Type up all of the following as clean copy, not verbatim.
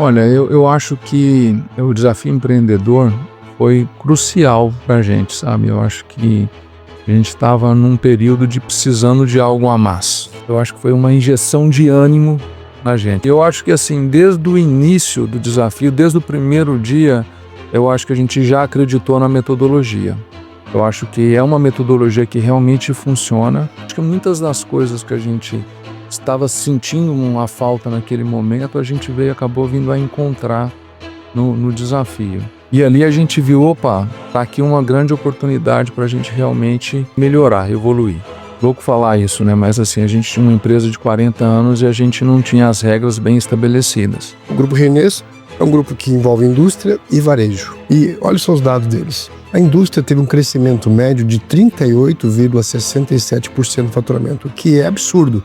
Olha, eu acho que o desafio empreendedor foi crucial para a gente, sabe? Eu acho que a gente estava num período de precisando de algo a mais. Eu acho que foi uma injeção de ânimo na gente. Eu acho que assim, desde o início do desafio, desde o primeiro dia, eu acho que a gente já acreditou na metodologia. Eu acho que é uma metodologia que realmente funciona. Acho que muitas das coisas que a gente estava sentindo uma falta naquele momento, a gente acabou vindo a encontrar no desafio. E ali a gente viu, opa, tá aqui uma grande oportunidade para a gente realmente melhorar, evoluir. Louco falar isso, né? Mas assim, a gente tinha uma empresa de 40 anos e a gente não tinha as regras bem estabelecidas. O Grupo Renês é um grupo que envolve indústria e varejo. E olha só os dados deles. A indústria teve um crescimento médio de 38,67% do faturamento, o que é absurdo,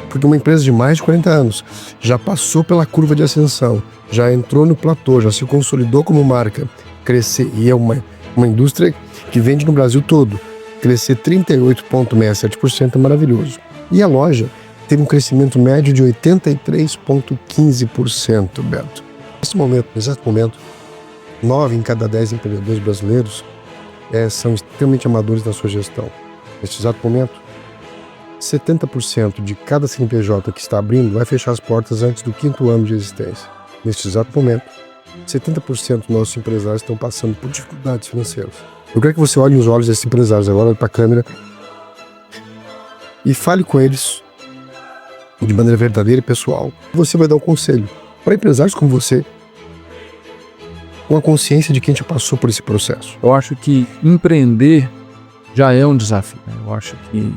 porque uma empresa de mais de 40 anos já passou pela curva de ascensão, já entrou no platô, já se consolidou como marca, crescer, e é uma indústria que vende no Brasil todo, crescer 38,67% é maravilhoso. E a loja teve um crescimento médio de 83,15%, Beto. Nesse exato momento, 9 em cada 10 empreendedores brasileiros são extremamente amadores na sua gestão. Neste exato momento, 70% de cada CNPJ que está abrindo vai fechar as portas antes do 5º ano de existência. Neste exato momento, 70% dos nossos empresários estão passando por dificuldades financeiras. Eu quero que você olhe nos olhos desses empresários agora, olhe para a câmera e fale com eles de maneira verdadeira e pessoal. Você vai dar um conselho para empresários como você, com a consciência de quem já passou por esse processo. Eu acho que empreender já é um desafio, né? Eu acho que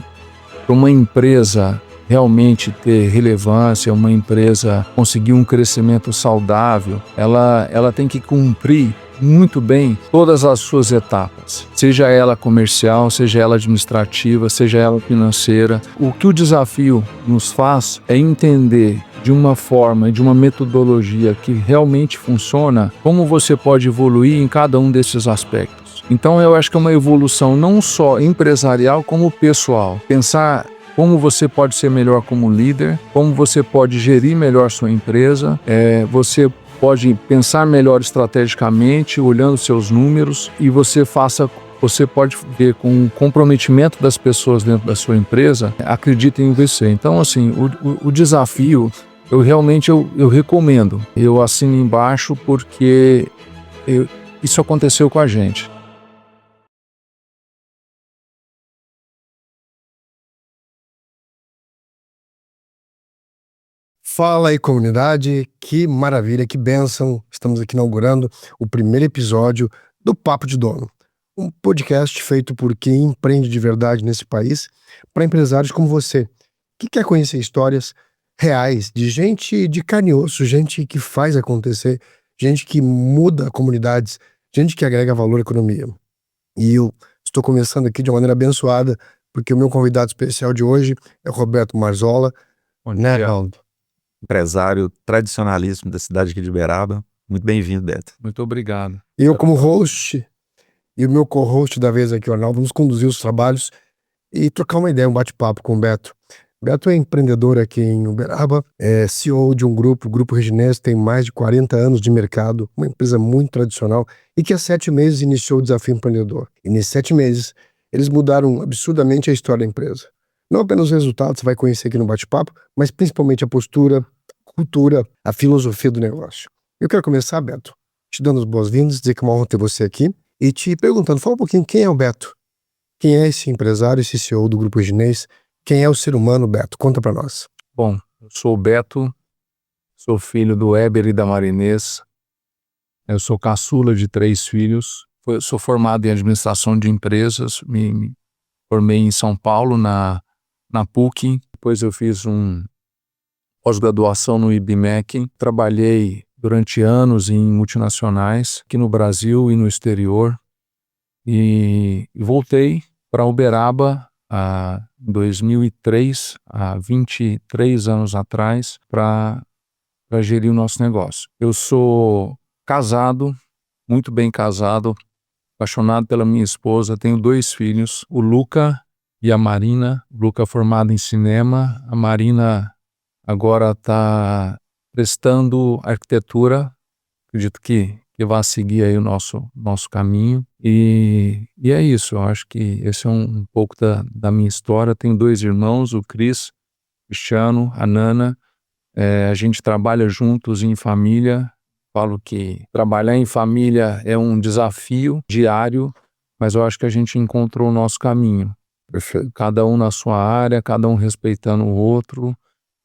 para uma empresa realmente ter relevância, uma empresa conseguir um crescimento saudável, ela tem que cumprir muito bem todas as suas etapas, seja ela comercial, seja ela administrativa, seja ela financeira. O que o desafio nos faz é entender de uma forma, de uma metodologia que realmente funciona, como você pode evoluir em cada um desses aspectos. Então eu acho que é uma evolução não só empresarial, como pessoal. Pensar como você pode ser melhor como líder, como você pode gerir melhor sua empresa, você pode pensar melhor estrategicamente, olhando seus números, e você pode ver com o comprometimento das pessoas dentro da sua empresa, acreditem em você. Então, assim, o desafio, eu realmente recomendo. Eu assino embaixo porque isso aconteceu com a gente. Fala aí, comunidade, que maravilha, que bênção. Estamos aqui inaugurando o primeiro episódio do Papo de Dono, um podcast feito por quem empreende de verdade nesse país, para empresários como você, que quer conhecer histórias reais de gente de carne e osso, gente que faz acontecer, gente que muda comunidades, gente que agrega valor à economia. E eu estou começando aqui de uma maneira abençoada, porque o meu convidado especial de hoje é o Roberto Marzola, né, Ronaldo? Empresário tradicionalíssimo da cidade aqui de Uberaba. Muito bem-vindo, Beto. Muito obrigado. Eu, como host, e o meu co-host da vez aqui, o Arnaldo, vamos conduzir os trabalhos e trocar uma ideia, um bate-papo com o Beto. Beto é empreendedor aqui em Uberaba, é CEO de um grupo, o Grupo Reginês, tem mais de 40 anos de mercado, uma empresa muito tradicional e que há 7 meses iniciou o desafio empreendedor. E nesses 7 meses, eles mudaram absurdamente a história da empresa. Não apenas os resultados, você vai conhecer aqui no bate-papo, mas principalmente a postura, a cultura, a filosofia do negócio. Eu quero começar, Beto, te dando as boas-vindas, dizer que é uma honra ter você aqui e te perguntando, fala um pouquinho quem é o Beto? Quem é esse empresário, esse CEO do Grupo Reginês? Quem é o ser humano, Beto? Conta pra nós. Bom, eu sou o Beto, sou filho do Éber e da Marinês, eu sou caçula de 3 filhos, sou formado em administração de empresas, me formei em São Paulo, na PUC, depois eu fiz pós-graduação no IBMEC, trabalhei durante anos em multinacionais, aqui no Brasil e no exterior, e voltei para Uberaba em 2003, há 23 anos atrás, para gerir o nosso negócio. Eu sou casado, muito bem casado, apaixonado pela minha esposa, tenho 2 filhos, o Luca e a Marina. O Luca formado em cinema, a Marina agora está prestando arquitetura. Acredito que vai seguir aí o nosso caminho. E é isso, eu acho que esse é um pouco da minha história. Tenho 2 irmãos, o Cristiano, a Nana. A gente trabalha juntos em família. Falo que trabalhar em família é um desafio diário, mas eu acho que a gente encontrou o nosso caminho. Perfeito. Cada um na sua área, cada um respeitando o outro.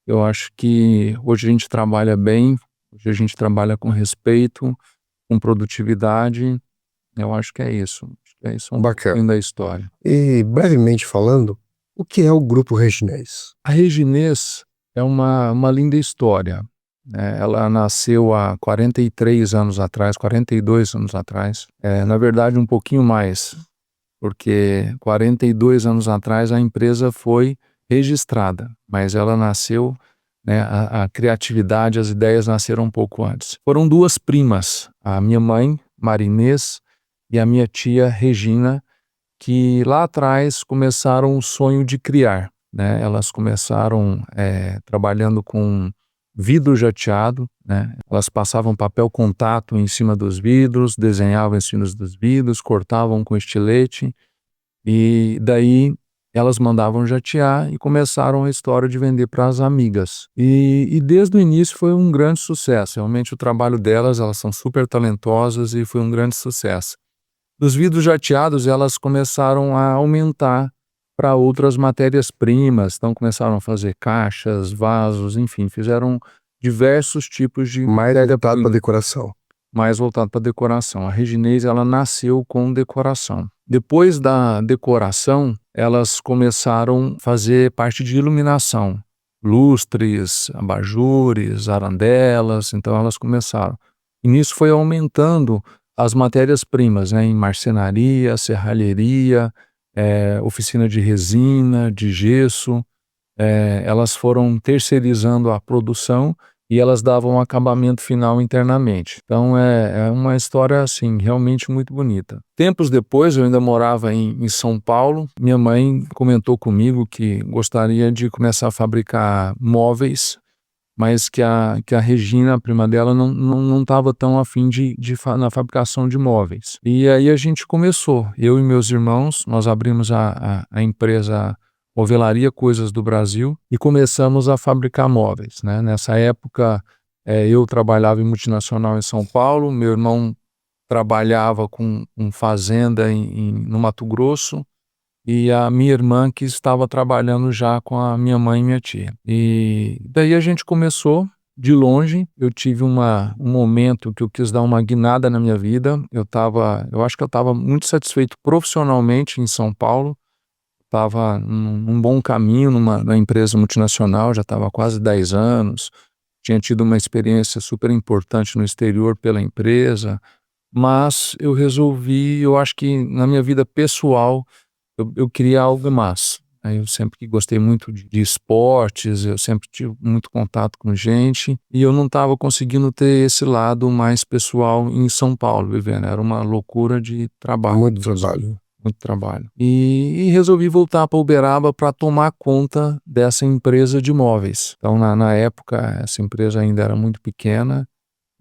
Eu acho que hoje a gente trabalha bem, hoje a gente trabalha com respeito, com produtividade. Eu acho que é isso. Acho que é isso um Bacana. pouquinho da história. E, brevemente falando, o que é o Grupo Reginês? A Reginês é uma linda história, né? Ela nasceu há 43 anos atrás, 42 anos atrás. Na verdade, um pouquinho mais, porque 42 anos atrás a empresa foi registrada, mas ela nasceu, né, a criatividade, as ideias nasceram um pouco antes. Foram 2 primas, a minha mãe, Marinês, e a minha tia, Regina, que lá atrás começaram o sonho de criar, né? Elas começaram trabalhando com vidro jateado, né? Elas passavam papel contato em cima dos vidros, desenhavam em cima dos vidros, cortavam com estilete, e daí elas mandavam jatear e começaram a história de vender para as amigas. E desde o início foi um grande sucesso. Realmente o trabalho delas, elas são super talentosas e foi um grande sucesso. Dos vidros jateados, elas começaram a aumentar para outras matérias-primas, então começaram a fazer caixas, vasos, enfim, fizeram diversos tipos de Mais voltado para decoração. mais voltado para decoração. A Reginês, ela nasceu com decoração. Depois da decoração, elas começaram a fazer parte de iluminação, lustres, abajures, arandelas, então elas começaram. E nisso foi aumentando as matérias-primas, né, em marcenaria, serralheria, oficina de resina, de gesso. Elas foram terceirizando a produção e elas davam um acabamento final internamente. Então é uma história assim realmente muito bonita. Tempos depois, eu ainda morava em São Paulo. Minha mãe comentou comigo que gostaria de começar a fabricar móveis, mas que a Regina, a prima dela, não estava tão afim na fabricação de móveis. E aí a gente começou, eu e meus irmãos, nós abrimos a empresa Movelaria Coisas do Brasil e começamos a fabricar móveis, né? Nessa época, eu trabalhava em multinacional em São Paulo, meu irmão trabalhava com fazenda no Mato Grosso, e a minha irmã que estava trabalhando já com a minha mãe e minha tia. E daí a gente começou de longe. Eu tive um momento que eu quis dar uma guinada na minha vida. Eu acho que eu estava muito satisfeito profissionalmente em São Paulo. Estava num bom caminho numa empresa multinacional, já estava há quase 10 anos. Tinha tido uma experiência super importante no exterior pela empresa. Mas eu resolvi, eu acho que na minha vida pessoal, eu queria algo mais. Eu sempre gostei muito de esportes, eu sempre tive muito contato com gente e eu não estava conseguindo ter esse lado mais pessoal em São Paulo, vivendo. Era uma loucura de trabalho. Muito trabalho. Muito trabalho. E resolvi voltar para Uberaba para tomar conta dessa empresa de móveis. Então, na época, essa empresa ainda era muito pequena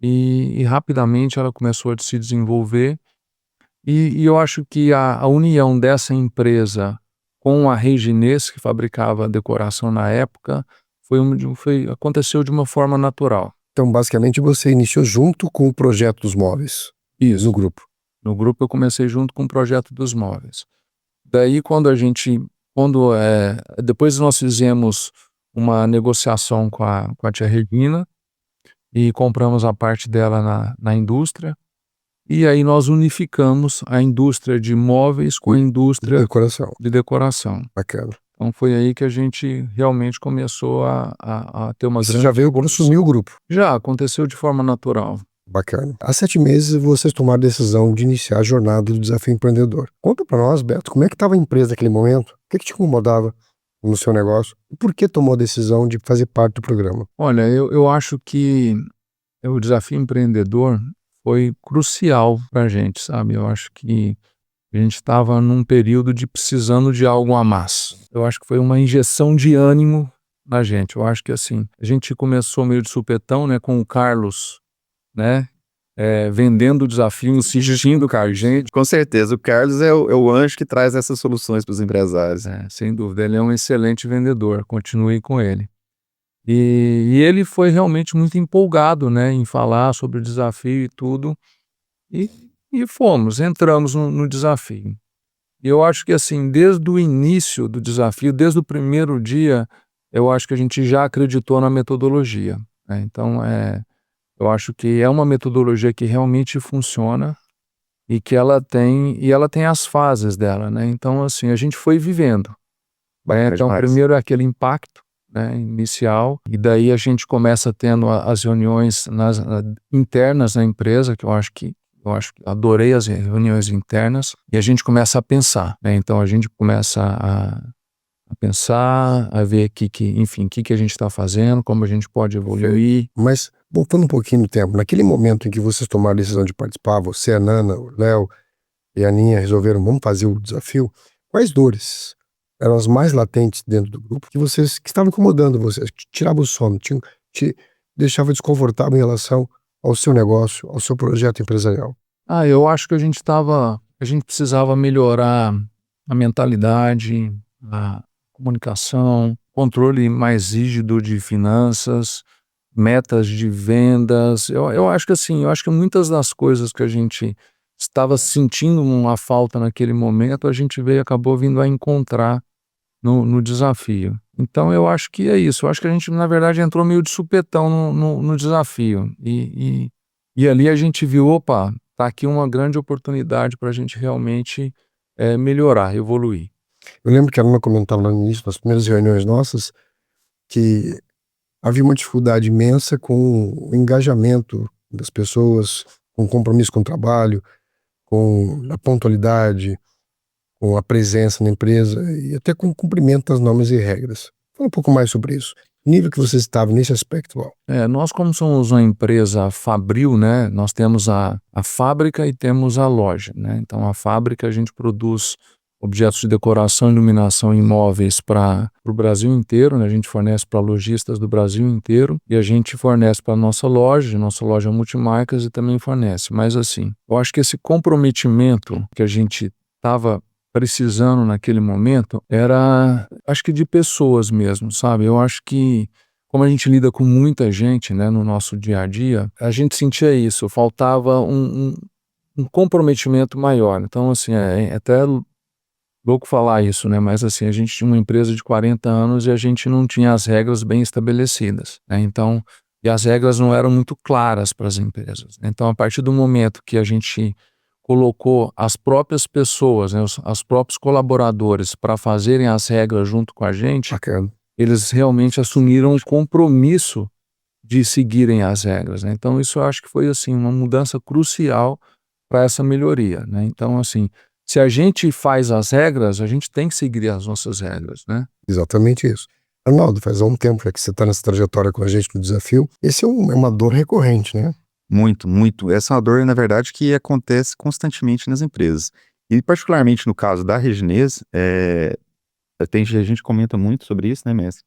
e rapidamente ela começou a se desenvolver. E eu acho que a união dessa empresa com a Reginês, que fabricava decoração na época, aconteceu de uma forma natural. Então, basicamente, você iniciou junto com o projeto dos móveis. Isso. No grupo. No grupo eu comecei junto com o projeto dos móveis. Daí depois nós fizemos uma negociação com a tia Regina e compramos a parte dela na indústria. E aí nós unificamos a indústria de móveis com a indústria Decoração. de decoração. Bacana. Então foi aí que a gente realmente começou a ter uma Você grande... já veio assumir o grupo. Já aconteceu de forma natural. Bacana. Há 7 meses vocês tomaram a decisão de iniciar a jornada do Desafio Empreendedor. Conta para nós, Beto, como é que estava a empresa naquele momento? O que te incomodava no seu negócio? E por que tomou a decisão de fazer parte do programa? Olha, eu acho que o Desafio Empreendedor foi crucial para a gente, sabe? Eu acho que a gente estava num período de precisando de algo a mais. Eu acho que foi uma injeção de ânimo na gente. Eu acho que assim, a gente começou meio de supetão, né, com o Carlos, né, vendendo o desafio, insistindo com a gente. Com certeza, o Carlos é o anjo que traz essas soluções para os empresários. Sem dúvida, ele é um excelente vendedor, continue com ele. E ele foi realmente muito empolgado, né, em falar sobre o desafio e tudo, e entramos no desafio. E eu acho que assim, desde o início do desafio, desde o primeiro dia, eu acho que a gente já acreditou na metodologia, né? Então, eu acho que é uma metodologia que realmente funciona e que ela tem as fases dela, né? Então, assim, a gente foi vivendo. Bacana Então, demais. primeiro é aquele impacto, né, inicial, e daí a gente começa tendo as reuniões internas na empresa, que eu acho que adorei as reuniões internas, e a gente começa a pensar, né? Então a gente começa a pensar, a ver enfim, o que a gente está fazendo, como a gente pode evoluir. Mas, voltando um pouquinho no tempo, naquele momento em que vocês tomaram a decisão de participar, você, a Nana, o Léo e a Aninha resolveram, vamos fazer o desafio, quais dores eram as mais latentes dentro do grupo que estavam incomodando vocês, que tiravam o sono, te deixava desconfortável em relação ao seu negócio, ao seu projeto empresarial? Eu acho que a gente precisava melhorar a mentalidade, a comunicação, controle mais rígido de finanças, metas de vendas. Eu acho que assim, eu acho que muitas das coisas que a gente estava sentindo uma falta naquele momento, a gente acabou vindo a encontrar no desafio. Então eu acho que é isso. Eu acho que a gente, na verdade, entrou meio de supetão no desafio. E ali a gente viu, opa, tá aqui uma grande oportunidade para a gente realmente melhorar, evoluir. Eu lembro que a Nana comentava lá no início, nas primeiras reuniões nossas, que havia uma dificuldade imensa com o engajamento das pessoas, com o compromisso com o trabalho, com a pontualidade, com a presença na empresa e até com o cumprimento das normas e regras. Fala um pouco mais sobre isso. O nível que vocês estavam nesse aspecto, Val. Nós, como somos uma empresa fabril, né, nós temos a fábrica e temos a loja, né? Então, a fábrica a gente produz objetos de decoração e iluminação em móveis para o Brasil inteiro, né? A gente fornece para lojistas do Brasil inteiro e a gente fornece para nossa loja multimarcas e também fornece. Mas assim, eu acho que esse comprometimento que a gente estava precisando naquele momento era, acho que de pessoas mesmo, sabe? Eu acho que como a gente lida com muita gente, né, no nosso dia a dia, a gente sentia isso, faltava um comprometimento maior. Então, assim, é até louco falar isso, né? Mas assim, a gente tinha uma empresa de 40 anos e a gente não tinha as regras bem estabelecidas, né? Então, e as regras não eram muito claras para as empresas, né? Então, a partir do momento que a gente colocou as próprias pessoas, né, os próprios colaboradores para fazerem as regras junto com a gente, Bacana. eles realmente assumiram o compromisso de seguirem as regras, né? Então, isso eu acho que foi assim uma mudança crucial para essa melhoria, né? Então, assim, se a gente faz as regras, a gente tem que seguir as nossas regras, né? Exatamente isso. Arnaldo, faz um tempo já que você está nessa trajetória com a gente no desafio. Esse é uma dor recorrente, né? Muito, muito. Essa é uma dor, na verdade, que acontece constantemente nas empresas. E particularmente no caso da Reginês, a gente comenta muito sobre isso, né, mestre?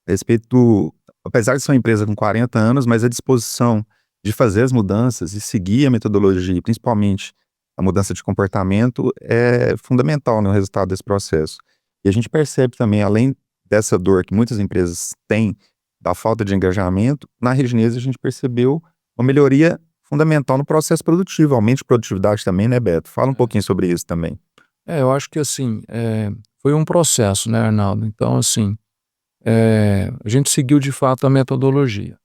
A respeito apesar de ser uma empresa com 40 anos, mas a disposição de fazer as mudanças e seguir a metodologia, principalmente a mudança de comportamento, é fundamental no resultado desse processo. E a gente percebe também, além dessa dor que muitas empresas têm da falta de engajamento, na Reginês a gente percebeu uma melhoria fundamental no processo produtivo, aumento de produtividade também, né, Beto? Fala um pouquinho sobre isso também. Eu acho que assim, foi um processo, né, Arnaldo? Então, assim, a gente seguiu de fato a metodologia.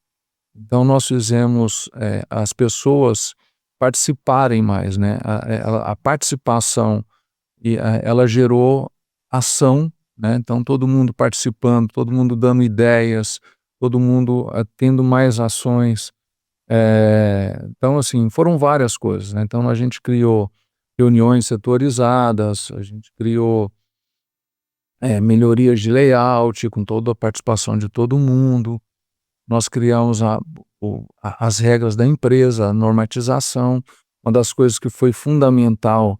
Então, nós fizemos as pessoas participarem mais, né? A participação, ela gerou ação, né? Então, todo mundo participando, todo mundo dando ideias, todo mundo tendo mais ações. Então, assim, foram várias coisas, né? Então, a gente criou reuniões setorizadas, a gente criou melhorias de layout com toda a participação de todo mundo. Nós criamos as regras da empresa, a normatização. Uma das coisas que foi fundamental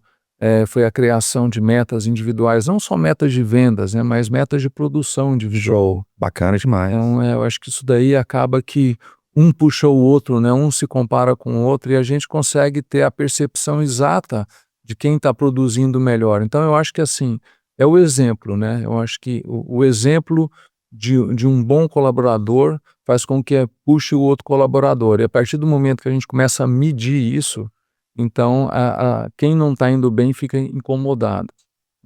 foi a criação de metas individuais, não só metas de vendas, né, mas metas de produção individual. Bacana demais. Então, eu acho que isso daí acaba que um puxa o outro, né, um se compara com o outro e a gente consegue ter a percepção exata de quem está produzindo melhor. Então, eu acho que assim, é o exemplo, né? Eu acho que o exemplo de um bom colaborador faz com que puxe o outro colaborador. E a partir do momento que a gente começa a medir isso, então quem não está indo bem fica incomodado.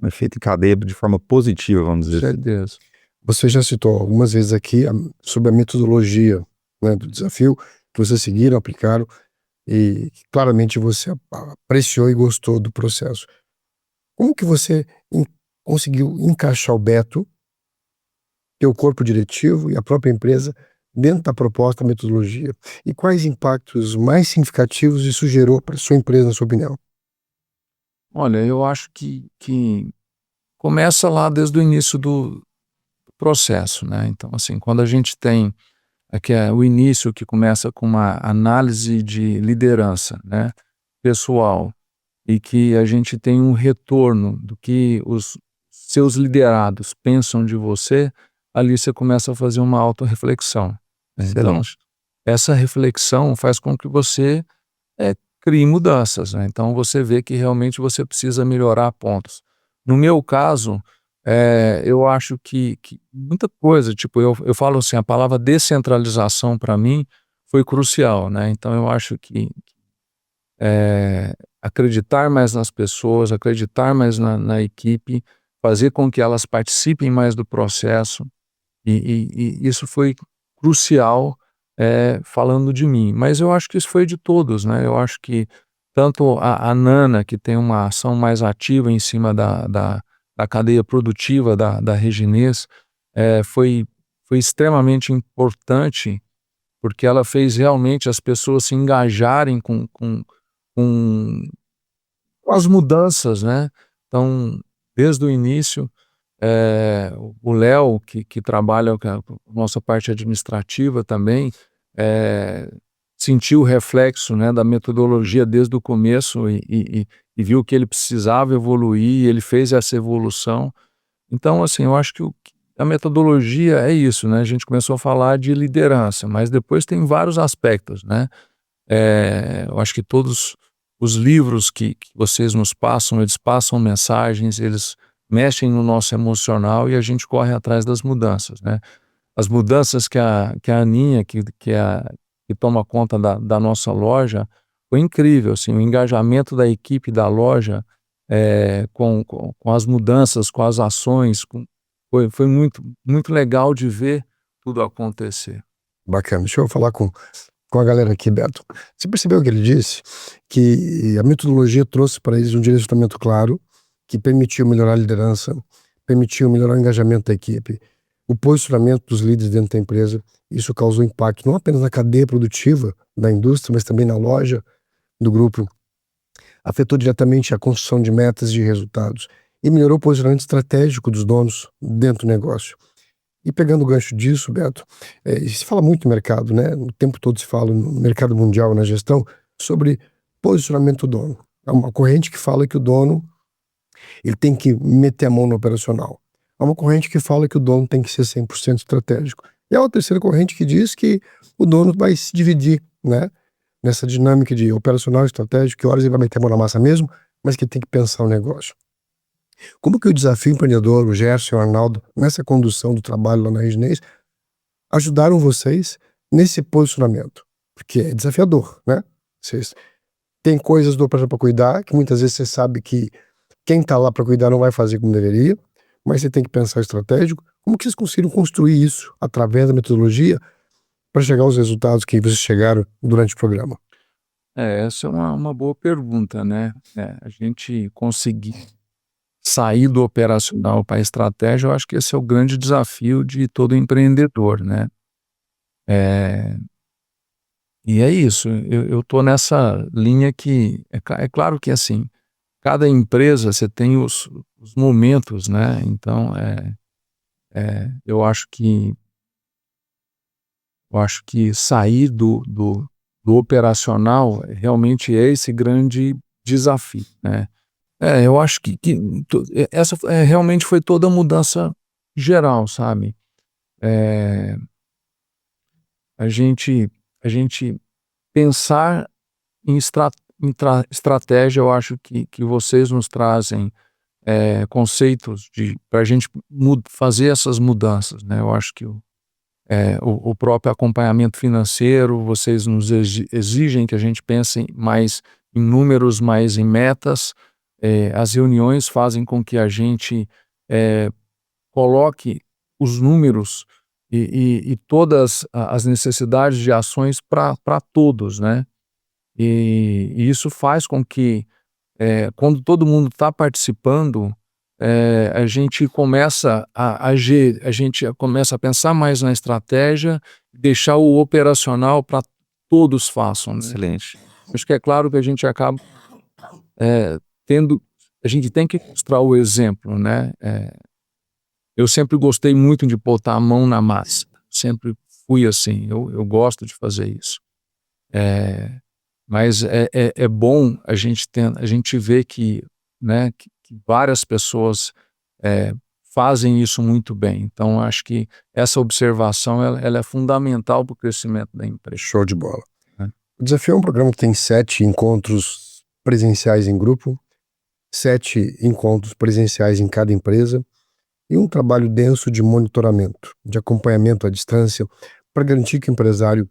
Um efeito em cadeia de forma positiva, vamos dizer assim. Certeza. Você já citou algumas vezes aqui sobre a metodologia, né, do desafio que vocês seguiram, aplicaram e claramente você apreciou e gostou do processo. Como que você conseguiu encaixar o Beto, teu corpo diretivo e a própria empresa dentro da proposta da metodologia? E quais impactos mais significativos isso gerou para sua empresa, na sua opinião? Olha, eu acho que começa lá desde o início do processo, né? Então, assim, quando a gente tem aqui o início que começa com uma análise de liderança, né, pessoal, e que a gente tem um retorno do que os seus liderados pensam de você, ali você começa a fazer uma autorreflexão, né? Então, Excelente. essa reflexão faz com que você crie mudanças, né? Então você vê que realmente você precisa melhorar pontos. No meu caso, eu acho que muita coisa, tipo, eu falo assim, a palavra descentralização para mim foi crucial, né? Então eu acho que acreditar mais nas pessoas, acreditar mais na equipe, fazer com que elas participem mais do processo, e isso foi crucial, falando de mim. Mas eu acho que isso foi de todos, né? Eu acho que tanto a Nana, que tem uma ação mais ativa em cima da cadeia produtiva da Reginês, foi extremamente importante, porque ela fez realmente as pessoas se engajarem com as mudanças, né? Então, desde o início, o Léo, que trabalha com a nossa parte administrativa também, sentiu o reflexo, né, da metodologia desde o começo e viu que ele precisava evoluir, ele fez essa evolução. Então, assim, eu acho que a metodologia é isso, né? A gente começou a falar de liderança, mas depois tem vários aspectos, né? Eu acho que todos os livros que vocês nos passam, eles passam mensagens, eles mexem no nosso emocional e a gente corre atrás das mudanças, né? As mudanças que a Aninha, que toma conta da nossa loja, foi incrível, assim, o engajamento da equipe da loja, com as mudanças, com as ações, foi muito, muito legal de ver tudo acontecer. Bacana. Deixa eu falar com a galera aqui, Beto. Você percebeu que ele disse? Que a metodologia trouxe para eles um direcionamento claro, que permitiu melhorar a liderança, permitiu melhorar o engajamento da equipe, o posicionamento dos líderes dentro da empresa. Isso causou impacto não apenas na cadeia produtiva da indústria, mas também na loja do grupo. Afetou diretamente a construção de metas e de resultados e melhorou o posicionamento estratégico dos donos dentro do negócio. E pegando o gancho disso, Beto, se fala muito no mercado, né? O tempo todo se fala no mercado mundial, na gestão, sobre posicionamento do dono. Há uma corrente que fala que o dono ele tem que meter a mão no operacional. Há uma corrente que fala que o dono tem que ser 100% estratégico. E há uma terceira corrente que diz que o dono vai se dividir, né? Nessa dinâmica de operacional e estratégico, que horas ele vai meter a mão na massa mesmo, mas que tem que pensar o negócio. Como que o desafio empreendedor, o Gerson e o Arnaldo, nessa condução do trabalho lá na Reginês, ajudaram vocês nesse posicionamento? Porque é desafiador, né? Vocês têm coisas do operação para cuidar, que muitas vezes você sabe que quem está lá para cuidar não vai fazer como deveria, mas você tem que pensar estratégico. Como que vocês conseguiram construir isso através da metodologia para chegar aos resultados que vocês chegaram durante o programa? Essa é uma boa pergunta, né? A gente conseguir sair do operacional para a estratégia, eu acho que esse é o grande desafio de todo empreendedor, né? E é isso, eu tô nessa linha que é claro que, assim, cada empresa você tem os momentos, né? Então, eu acho que sair do operacional realmente é esse grande desafio, né? Eu acho essa realmente foi toda a mudança geral, sabe? É, a gente, a gente pensar em estratégia, eu acho que vocês nos trazem conceitos para a gente fazer essas mudanças, né? Eu acho que o próprio acompanhamento financeiro, vocês nos exigem que a gente pense mais em números, mais em metas. As reuniões fazem com que a gente coloque os números e todas as necessidades de ações para todos, né? E isso faz com que, quando todo mundo está participando, a gente começa a gente começa a pensar mais na estratégia, deixar o operacional para todos façam, né? Excelente. Acho que é claro que a gente acaba tendo, a gente tem que mostrar o exemplo, né? Eu sempre gostei muito de botar a mão na massa, sempre fui assim, eu gosto de fazer isso. Mas é bom a gente ver que, né, que várias pessoas fazem isso muito bem. Então, acho que essa observação ela é fundamental para o crescimento da empresa. Show de bola. É. O Desafio é um programa que tem 7 encontros presenciais em grupo, 7 encontros presenciais em cada empresa e um trabalho denso de monitoramento, de acompanhamento à distância, para garantir que o empresário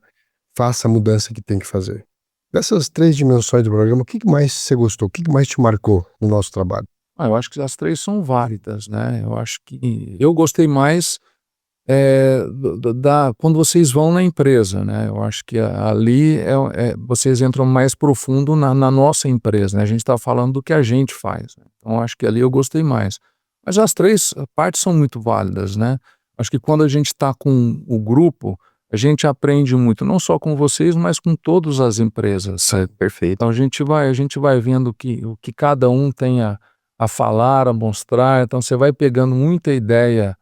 faça a mudança que tem que fazer. Dessas 3 dimensões do programa, o que mais você gostou? O que mais te marcou no nosso trabalho? Eu acho que as três são válidas, né? Eu acho que eu gostei mais quando vocês vão na empresa, né? Eu acho que ali vocês entram mais profundo na nossa empresa, né? A gente está falando do que a gente faz, né? Então, eu acho que ali eu gostei mais. Mas as três partes são muito válidas, né? Acho que quando a gente está com o grupo, a gente aprende muito, não só com vocês, mas com todas as empresas. Perfeito. Então, a gente vai vendo o que cada um tem a falar, a mostrar. Então, você vai pegando muita ideia.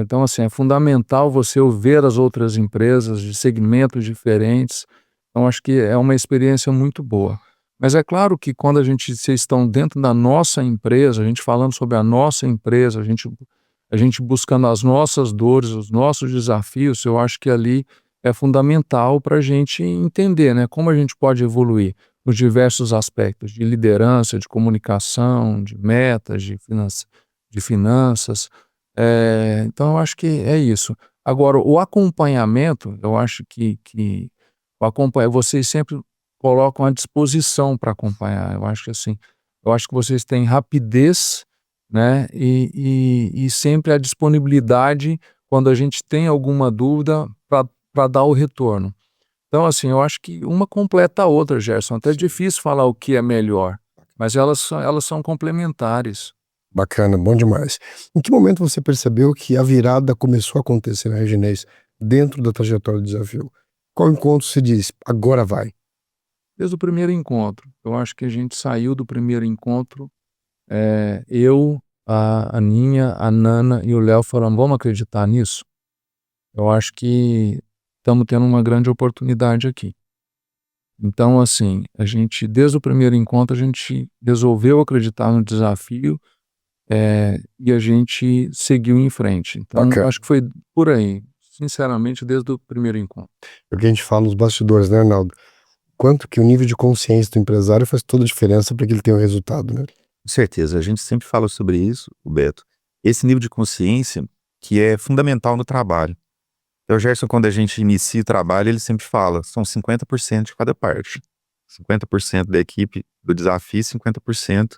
Então, assim, é fundamental você ouvir as outras empresas de segmentos diferentes. Então, acho que é uma experiência muito boa. Mas é claro que quando vocês estão dentro da nossa empresa, a gente falando sobre a nossa empresa, a gente buscando as nossas dores, os nossos desafios, eu acho que ali é fundamental para a gente entender, né, como a gente pode evoluir nos diversos aspectos de liderança, de comunicação, de metas, de finanças. Então, eu acho que é isso. Agora, o acompanhamento, eu acho que vocês sempre colocam à disposição para acompanhar. Eu acho que assim, eu acho que vocês têm rapidez, né, e sempre a disponibilidade quando a gente tem alguma dúvida para dar o retorno. Então, assim, eu acho que uma completa a outra, Gerson. Até é difícil falar o que é melhor, mas elas são complementares. Bacana, bom demais. Em que momento você percebeu que a virada começou a acontecer na Reginês dentro da trajetória do Desafio? Qual encontro se diz, agora vai? Desde o primeiro encontro. Eu acho que a gente saiu do primeiro encontro, eu, a Aninha, a Nana e o Léo falando, vamos acreditar nisso? Eu acho que estamos tendo uma grande oportunidade aqui. Então, assim, desde o primeiro encontro, a gente resolveu acreditar no desafio, e a gente seguiu em frente. Então, Bacana. acho que foi por aí, sinceramente, desde o primeiro encontro. É o que a gente fala nos bastidores, né, Arnaldo? Quanto que o nível de consciência do empresário faz toda a diferença para que ele tenha o resultado, né? Com certeza, a gente sempre fala sobre isso, Beto. Esse nível de consciência que é fundamental no trabalho. Então, o Gerson, quando a gente inicia o trabalho, ele sempre fala, são 50% de cada parte. 50% da equipe do desafio e 50%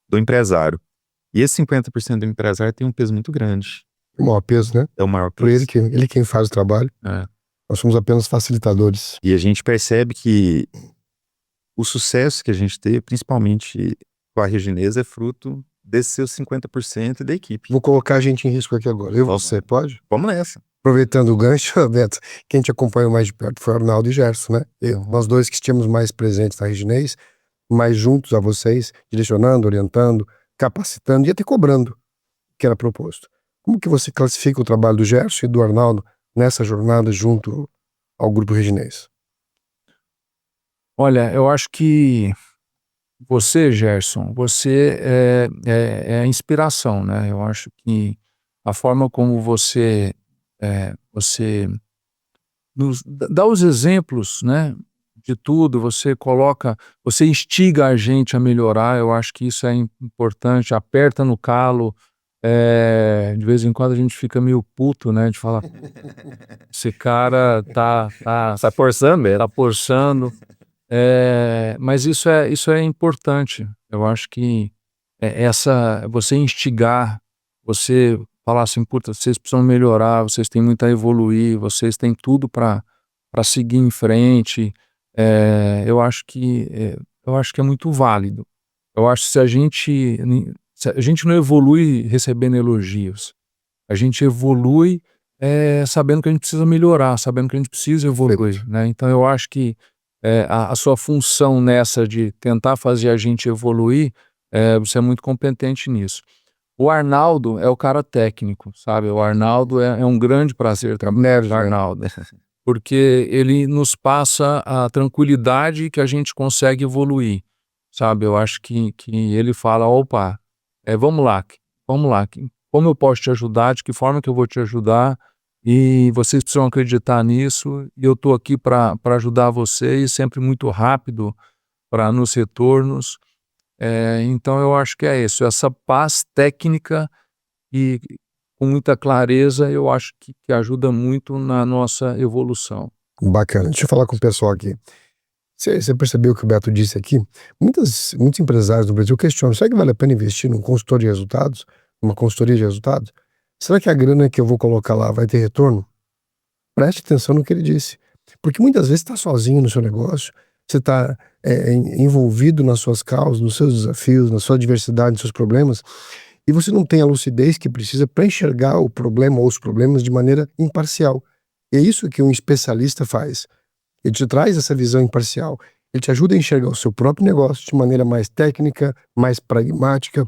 do empresário. E esse 50% do empresário tem um peso muito grande. O maior peso, né? É o maior Por peso. ele quem faz o trabalho. Nós somos apenas facilitadores. E a gente percebe que o sucesso que a gente teve, principalmente com a Reginês, é fruto desses seus 50% da equipe. Vou colocar a gente em risco aqui agora. Eu e Vamos. você, pode? Vamos nessa. Aproveitando o gancho, Beto, quem te acompanhou mais de perto foi o Arnaldo e Gerson, né? Nós dois que estivemos mais presentes na Reginês, mais juntos a vocês, direcionando, orientando, capacitando e até cobrando o que era proposto. Como que você classifica o trabalho do Gerson e do Arnaldo nessa jornada junto ao Grupo Reginês? Olha, eu acho que você, Gerson, você é a inspiração, né? Eu acho que a forma como você nos dá os exemplos, né, de tudo, você instiga a gente a melhorar, eu acho que isso é importante, aperta no calo, de vez em quando a gente fica meio puto, né, de falar: "Esse cara Sai forçando mesmo. tá forçando", mas isso é importante. Eu acho que, essa você instigar, você falar assim: "Puta, vocês precisam melhorar, vocês têm muito a evoluir, vocês têm tudo para seguir em frente", eu acho que é muito válido. Eu acho que se a gente não evolui recebendo elogios, a gente evolui, sabendo que a gente precisa melhorar, sabendo que a gente precisa Perfeito. evoluir, né. Então eu acho que, a sua função nessa de tentar fazer a gente evoluir, você é muito competente nisso. O Arnaldo é o cara técnico, sabe, o Arnaldo é um grande prazer trabalhar com Nerd, o né? Arnaldo, porque ele nos passa a tranquilidade que a gente consegue evoluir, sabe. Eu acho que ele fala: "Opa, vamos lá, como eu posso te ajudar, de que forma que eu vou te ajudar, e vocês precisam acreditar nisso, e eu estou aqui para ajudar vocês", sempre muito rápido para nos retornos. Então eu acho que é isso, essa paz técnica e com muita clareza, eu acho que ajuda muito na nossa evolução. Bacana. Deixa eu falar com o pessoal aqui. Você percebeu o que o Beto disse aqui? Muitos empresários do Brasil questionam: será que vale a pena investir num consultor de resultados? Numa consultoria de resultados? Será que a grana que eu vou colocar lá vai ter retorno? Preste atenção no que ele disse. Porque muitas vezes está sozinho no seu negócio, você está envolvido nas suas causas, nos seus desafios, na sua diversidade, nos seus problemas, e você não tem a lucidez que precisa para enxergar o problema ou os problemas de maneira imparcial. E é isso que um especialista faz. Ele te traz essa visão imparcial. Ele te ajuda a enxergar o seu próprio negócio de maneira mais técnica, mais pragmática,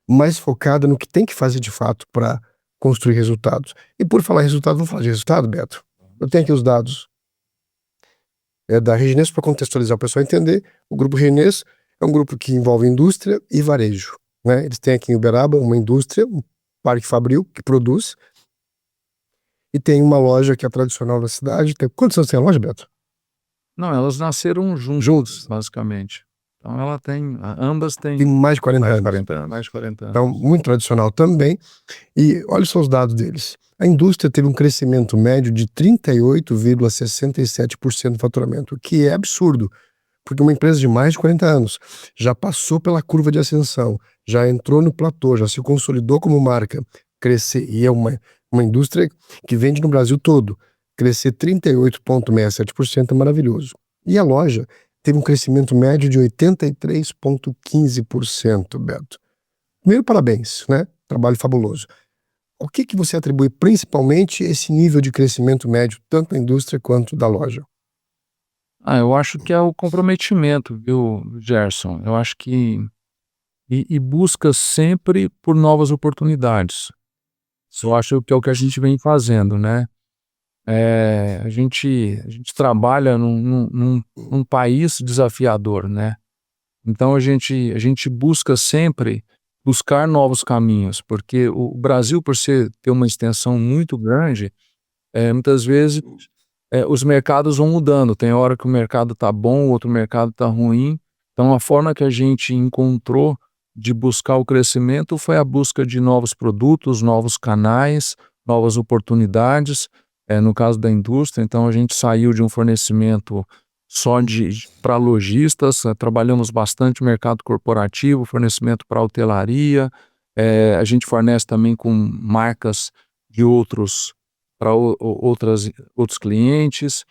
mais focada no que tem que fazer de fato para construir resultados. E por falar em resultado, vamos falar de resultado, Beto? Eu tenho aqui os dados da Reginês para contextualizar o pessoal entender. O grupo Reginês é um grupo que envolve indústria e varejo, né? Eles têm aqui em Uberaba uma indústria, um parque fabril que produz, e tem uma loja que é tradicional da cidade. Quantos anos tem a loja, Beto? Não, elas nasceram Juntos. basicamente. Então ela tem ambas Tem têm mais de 40 Mais de anos. 40 anos. mais de 40 Então, anos. muito tradicional também. E olha só os dados deles. A indústria teve um crescimento médio de 38,67% do faturamento, o que é absurdo, porque uma empresa de mais de 40 anos já passou pela curva de ascensão, já entrou no platô, já se consolidou como marca, crescer, e é uma indústria que vende no Brasil todo, crescer 38,67% é maravilhoso. E a loja teve um crescimento médio de 83,15%, Beto. Primeiro, parabéns, né? Trabalho fabuloso. O que você atribui principalmente esse nível de crescimento médio, tanto da indústria quanto da loja? Eu acho que é o comprometimento, viu, Gerson? Eu acho que busca sempre por novas oportunidades. Isso eu acho que é o que a gente vem fazendo, né. A gente trabalha num país desafiador, né. Então a gente busca sempre buscar novos caminhos, porque o Brasil, por ter uma extensão muito grande, muitas vezes, os mercados vão mudando, tem hora que o mercado está bom, outro mercado está ruim, então a forma que a gente encontrou de buscar o crescimento foi a busca de novos produtos, novos canais, novas oportunidades, no caso da indústria, então a gente saiu de um fornecimento só para lojistas, trabalhamos bastante mercado corporativo, fornecimento para hotelaria, a gente fornece também com marcas de para outros clientes.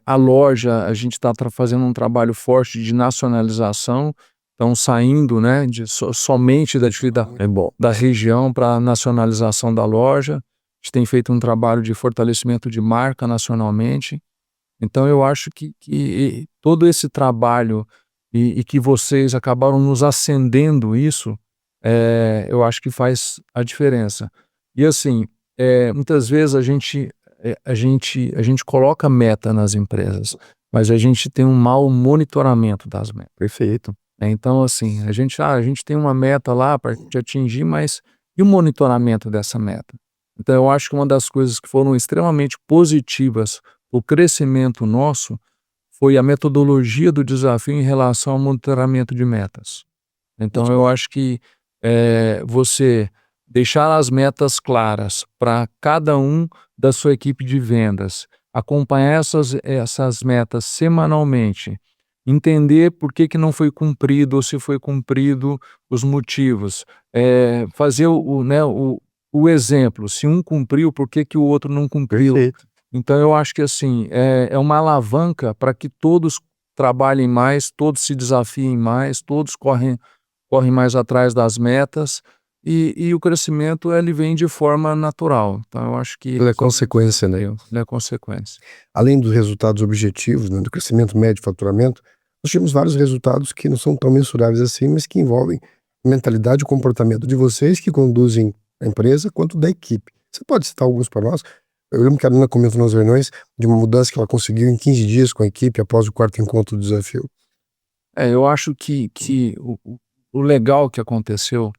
A loja, a gente está fazendo um trabalho forte de nacionalização, então saindo, né, somente É bom. da região para a nacionalização da loja. A gente tem feito um trabalho de fortalecimento de marca nacionalmente. Então eu acho que todo esse trabalho e que vocês acabaram nos acendendo isso, eu acho que faz a diferença. E assim, muitas vezes a gente coloca meta nas empresas, mas a gente tem um mau monitoramento das metas. Perfeito. Então, assim, a gente tem uma meta lá para te atingir, mas e o monitoramento dessa meta? Então, eu acho que uma das coisas que foram extremamente positivas para o crescimento nosso foi a metodologia do desafio em relação ao monitoramento de metas. Então, eu acho que você deixar as metas claras para cada um da sua equipe de vendas, acompanhar essas metas semanalmente, entender por que não foi cumprido ou se foi cumprido, os motivos, fazer o exemplo, se um cumpriu, por que o outro não cumpriu? Perfeito. Então eu acho que assim, é uma alavanca para que todos trabalhem mais, todos se desafiem mais, todos correm mais atrás das metas e o crescimento ele vem de forma natural. Então eu acho que Ele é consequência, né? ele é consequência. Além dos resultados objetivos, né, do crescimento médio de faturamento, nós temos vários resultados que não são tão mensuráveis assim, mas que envolvem mentalidade e comportamento de vocês que conduzem a empresa, quanto da equipe. Você pode citar alguns para nós? Eu lembro que a Ana comentou nos reuniões de uma mudança que ela conseguiu em 15 dias com a equipe após o 4º encontro do desafio. Eu acho que o legal que aconteceu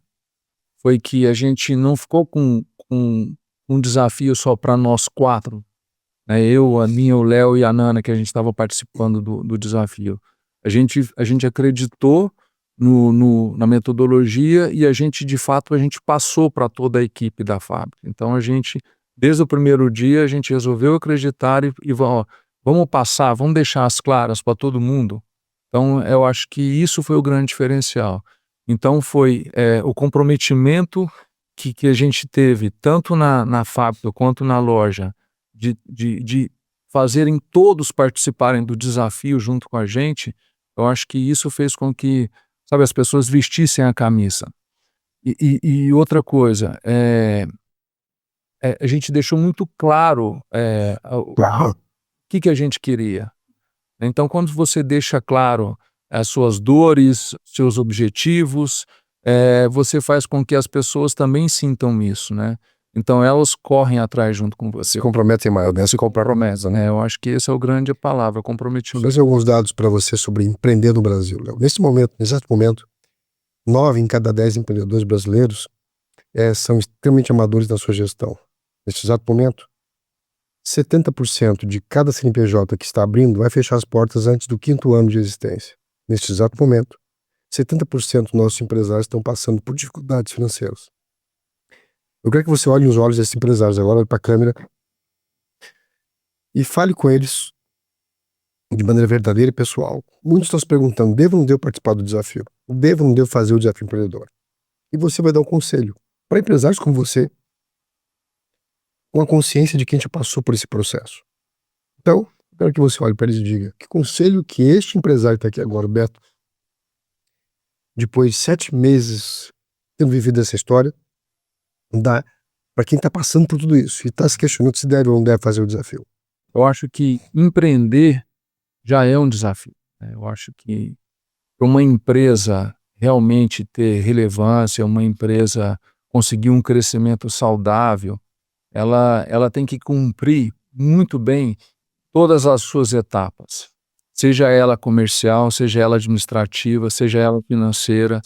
foi que a gente não ficou com um desafio só para nós 4, né? Eu, a Aninha, o Léo e a Nana, que a gente estava participando do desafio. A gente acreditou na metodologia e de fato, a gente passou para toda a equipe da fábrica. Então desde o primeiro dia, a gente resolveu acreditar e vamos passar, vamos deixar as claras para todo mundo. Então, eu acho que isso foi o grande diferencial. Então, foi o comprometimento que a gente teve, tanto na fábrica quanto na loja, de fazerem todos participarem do desafio junto com a gente. Eu acho que isso fez com que, sabe, as pessoas vestissem a camisa. E outra coisa, a gente deixou muito claro o que a gente queria. Então, quando você deixa claro as suas dores, seus objetivos, você faz com que as pessoas também sintam isso, né? Então, elas correm atrás junto com você. Se comprometem mais, né? Se comprometem, né? Eu acho que essa é a grande palavra, comprometimento. Vou trazer alguns dados para você sobre empreender no Brasil, Léo. Nesse exato momento, 9 em cada 10 empreendedores brasileiros são extremamente amadores na sua gestão. Nesse exato momento, 70% de cada CNPJ que está abrindo vai fechar as portas antes do 5º ano de existência. Neste exato momento, 70% dos nossos empresários estão passando por dificuldades financeiras. Eu quero que você olhe nos olhos desses empresários agora, olhe para a câmera e fale com eles de maneira verdadeira e pessoal. Muitos estão se perguntando, devo ou não devo participar do desafio? Devo ou não devo fazer o desafio empreendedor? E você vai dar um conselho para empresários como você, com a consciência de quem já passou por esse processo. Então, eu quero que você olhe para eles e diga, que conselho que este empresário está aqui agora, o Beto, depois de 7 meses tendo vivido essa história, dá para quem está passando por tudo isso e está se questionando se deve ou não deve fazer o desafio. Eu acho que empreender já é um desafio, né? Eu acho que para uma empresa realmente ter relevância, uma empresa conseguir um crescimento saudável, ela tem que cumprir muito bem todas as suas etapas, seja ela comercial, seja ela administrativa, seja ela financeira.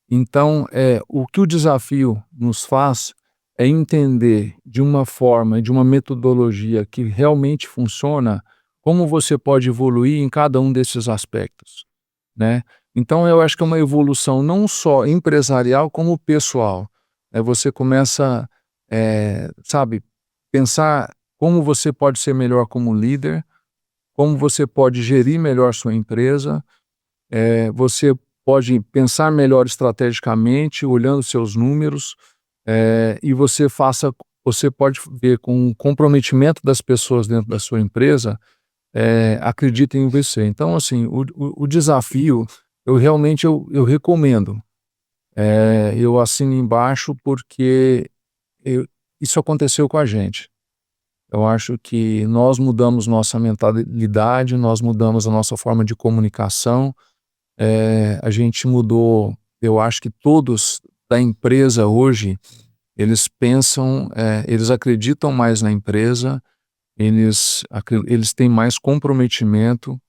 Então, o que o desafio nos faz é entender de uma forma, de uma metodologia que realmente funciona, como você pode evoluir em cada um desses aspectos, né? Então, eu acho que é uma evolução não só empresarial, como pessoal. Você começa, sabe, pensar como você pode ser melhor como líder, como você pode gerir melhor sua empresa, você pode pensar melhor estrategicamente, olhando seus números, e você pode ver com o comprometimento das pessoas dentro da sua empresa, acreditem em você. Então, assim, o desafio, eu recomendo. Eu assino embaixo porque isso aconteceu com a gente. Eu acho que nós mudamos nossa mentalidade, nós mudamos a nossa forma de comunicação, a gente mudou. Eu acho que todos da empresa hoje, eles pensam, eles acreditam mais na empresa, eles têm mais comprometimento,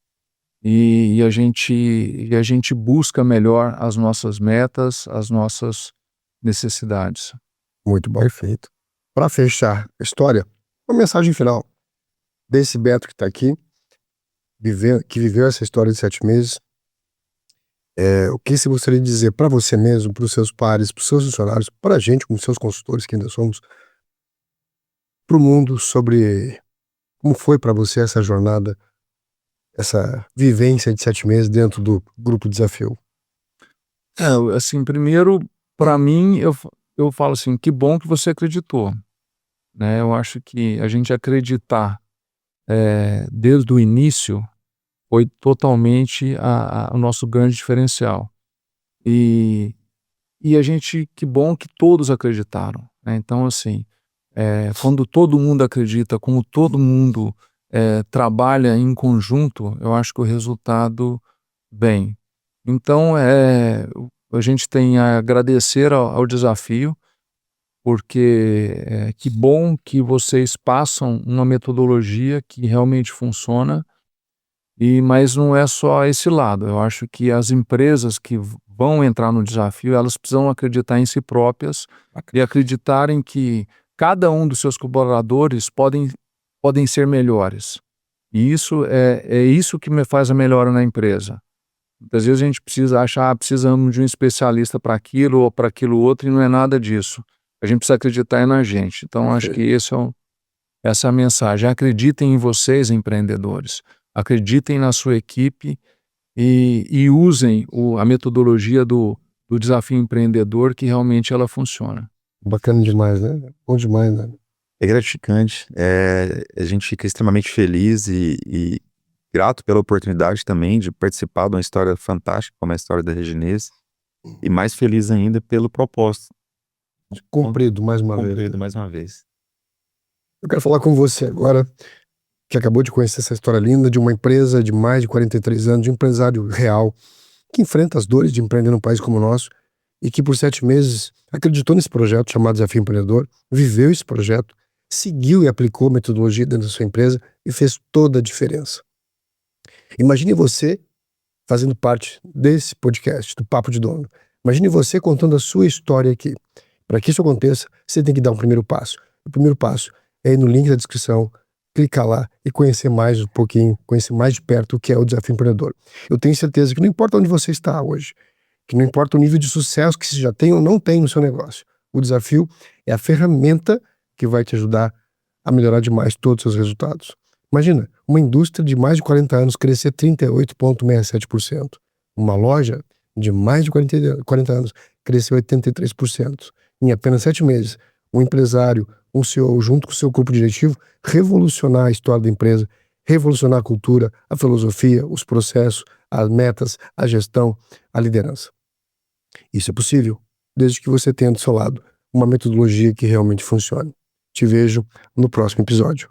e a gente busca melhor as nossas metas, as nossas necessidades. Muito bom. Perfeito. Para fechar a história, uma mensagem final desse Beto que está aqui, que viveu essa história de 7 meses. O que você gostaria de dizer para você mesmo, para os seus pares, para os seus funcionários, para a gente, como seus consultores que ainda somos, para o mundo, sobre como foi para você essa jornada, essa vivência de 7 meses dentro do Grupo Desafio? Assim, primeiro, para mim, eu falo assim, que bom que você acreditou, né? Eu acho que a gente acreditar desde o início foi totalmente o nosso grande diferencial. E que bom que todos acreditaram, né? Então, assim, quando todo mundo acredita, como todo mundo trabalha em conjunto, eu acho que o resultado vem. Então, a gente tem a agradecer ao desafio, porque que bom que vocês passam uma metodologia que realmente funciona, mas não é só esse lado. Eu acho que as empresas que vão entrar no desafio, elas precisam acreditar em si próprias e acreditarem que cada um dos seus colaboradores podem ser melhores. E isso é isso que me faz a melhora na empresa. Muitas vezes a gente precisa achar, precisamos de um especialista para aquilo ou para aquilo outro, e não é nada disso. A gente precisa acreditar na gente. Então, acho que essa é a mensagem. Acreditem em vocês, empreendedores. Acreditem na sua equipe e usem a metodologia do desafio empreendedor, que realmente ela funciona. Bacana demais, né? Bom demais, né? É gratificante, a gente fica extremamente feliz e grato pela oportunidade também de participar de uma história fantástica como a história da Reginês, e mais feliz ainda pelo propósito Cumprido mais uma vez. cumprido mais uma vez. Eu quero falar com você agora, que acabou de conhecer essa história linda de uma empresa de mais de 43 anos, de um empresário real, que enfrenta as dores de empreender num país como o nosso e que por 7 meses acreditou nesse projeto chamado Desafio Empreendedor, viveu esse projeto, seguiu e aplicou a metodologia dentro da sua empresa e fez toda a diferença. Imagine você fazendo parte desse podcast, do Papo de Dono. Imagine você contando a sua história aqui. Para que isso aconteça, você tem que dar um primeiro passo. O primeiro passo é ir no link da descrição, clicar lá e conhecer mais um pouquinho, conhecer mais de perto o que é o Desafio Empreendedor. Eu tenho certeza que não importa onde você está hoje, que não importa o nível de sucesso que você já tem ou não tem no seu negócio, o desafio é a ferramenta que vai te ajudar a melhorar demais todos os seus resultados. Imagina, uma indústria de mais de 40 anos crescer 38,67%. Uma loja de mais de 40 anos cresceu 83%. Em apenas 7 meses, um empresário, um CEO, junto com o seu grupo diretivo, revolucionar a história da empresa, revolucionar a cultura, a filosofia, os processos, as metas, a gestão, a liderança. Isso é possível, desde que você tenha do seu lado uma metodologia que realmente funcione. Te vejo no próximo episódio.